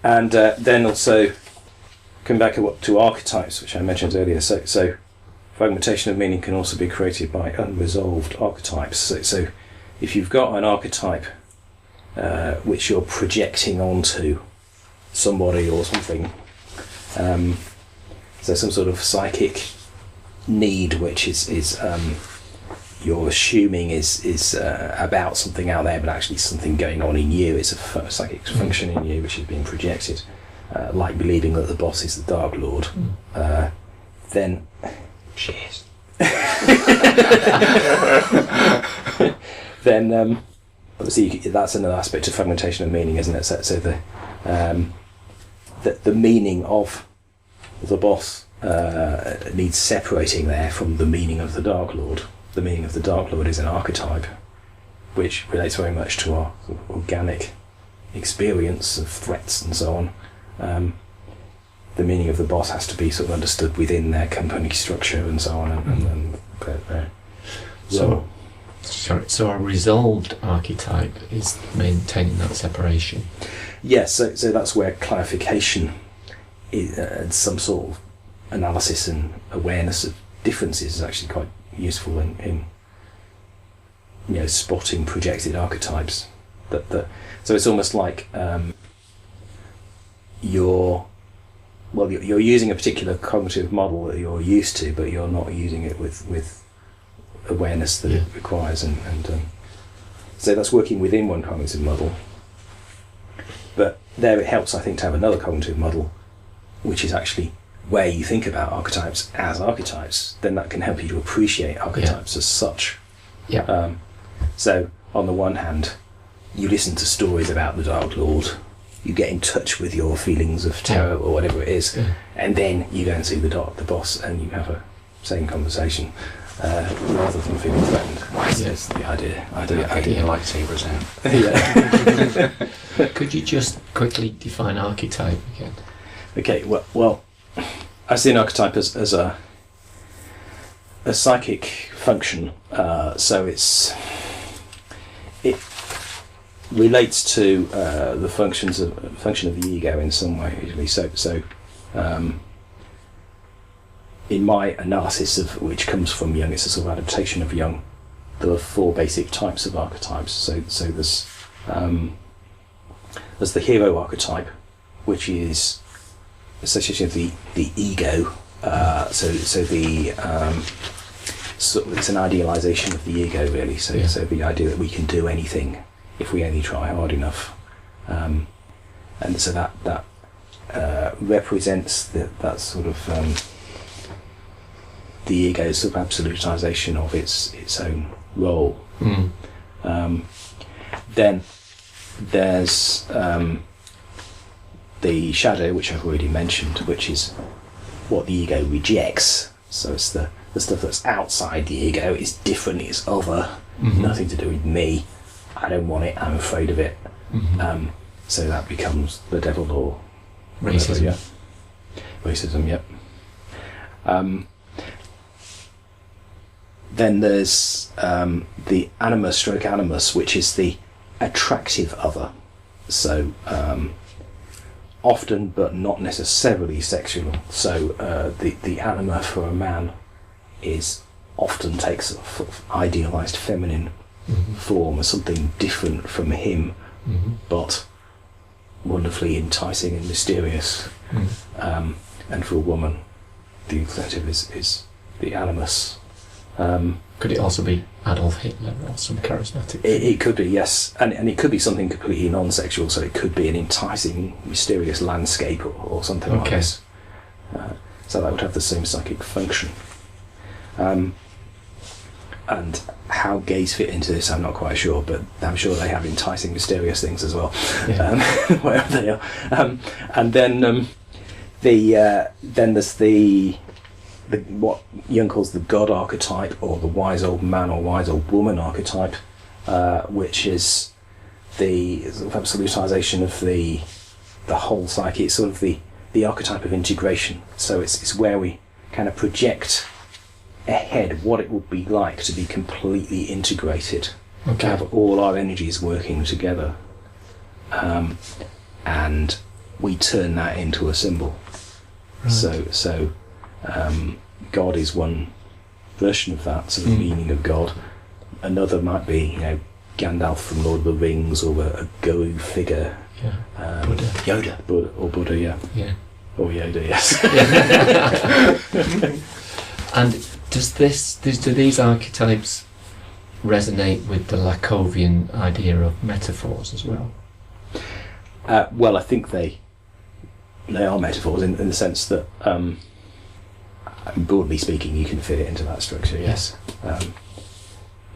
And then also, come back to archetypes, which I mentioned earlier. So fragmentation of meaning can also be created by unresolved archetypes. So if you've got an archetype which you're projecting onto somebody or something, so some sort of psychic need which is you're assuming is about something out there, but actually something going on in you. It's a psychic function in you which is being projected, like believing that the boss is the Dark Lord. Then, cheers. Then, obviously, that's another aspect of fragmentation of meaning, isn't it? So the meaning of the boss needs separating there from the meaning of the Dark Lord. The meaning of the Dark Lord is an archetype, which relates very much to our sort of organic experience of threats and so on. The meaning of the boss has to be sort of understood within their company structure and so on. So a resolved archetype is maintaining that separation. Yes, so that's where clarification and some sort of analysis and awareness of differences is actually quite useful in spotting projected archetypes. So it's almost like you're using a particular cognitive model that you're used to, but you're not using it with awareness that it requires, and so that's working within one cognitive model. But there it helps, I think, to have another cognitive model, which is actually where you think about archetypes as archetypes. Then that can help you to appreciate archetypes as such. So on the one hand, you listen to stories about the Dark Lord, you get in touch with your feelings of terror or whatever it is, and then you go and see the boss and you have a same conversation, rather than feeling threatened. That's the idea. I do like zebras now. Could you just quickly define archetype again? Okay, well, I see an archetype as a psychic function. So it relates to the function of the ego in some way, usually. So in my analysis of which comes from Jung, it's a sort of adaptation of Jung. There are 4 basic types of archetypes. So there's the hero archetype, which is associated with the ego. So it's an idealization of the ego, really. So the idea that we can do anything if we only try hard enough, and so that represents that sort of the ego's sort of absolutization of its own role. Then there's the shadow, which I've already mentioned, which is what the ego rejects. So it's the stuff that's outside the ego. It's different, it's other, nothing to do with me. I don't want it, I'm afraid of it. So that becomes the devil or racism. Whatever, racism, yep. Then there's the Animus, which is the attractive other. So often, but not necessarily sexual. So the anima for a man often takes a sort of idealized feminine form as something different from him, but wonderfully enticing and mysterious. And for a woman, the alternative is the Animus. Could it also be Adolf Hitler or some charismatic? It could be, yes, and it could be something completely non-sexual. So it could be an enticing, mysterious landscape or something like this. So that would have the same psychic function. And how gays fit into this, I'm not quite sure, but I'm sure they have enticing, mysterious things as well, wherever they are. And then there's the what Jung calls the God archetype, or the wise old man or wise old woman archetype, which is the sort of absolutization of the whole psyche. It's sort of the archetype of integration. So it's where we kind of project ahead what it would be like to be completely integrated, to have all our energies working together, and we turn that into a symbol. Right. So God is one version of that sort of meaning of God. Another might be, you know, Gandalf from Lord of the Rings, or a Goru figure. Yeah. Buddha. Yoda. Buddha, yeah. Yeah. Or Yoda, yes. And do these archetypes resonate with the Lakovian idea of metaphors as well? Well, I think they are metaphors in the sense that, broadly speaking, you can fit it into that structure, yes.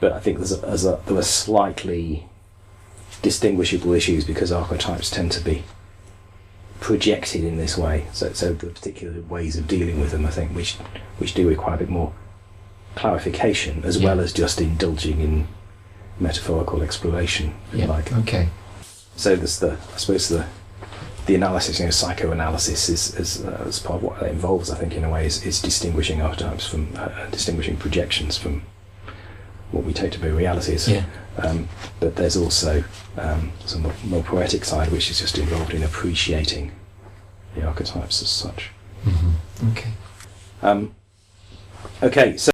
But I think there are slightly distinguishable issues because archetypes tend to be projected in this way. So the particular ways of dealing with them, I think, which do require a bit more clarification, as well as just indulging in metaphorical exploration, if you like. Okay. So there's the analysis, you know, psychoanalysis is as part of what that involves, I think, in a way, is distinguishing archetypes from distinguishing projections from what we take to be realities. Yeah. But there's also some more poetic side, which is just involved in appreciating the archetypes as such. Mm-hmm. Okay. Okay, so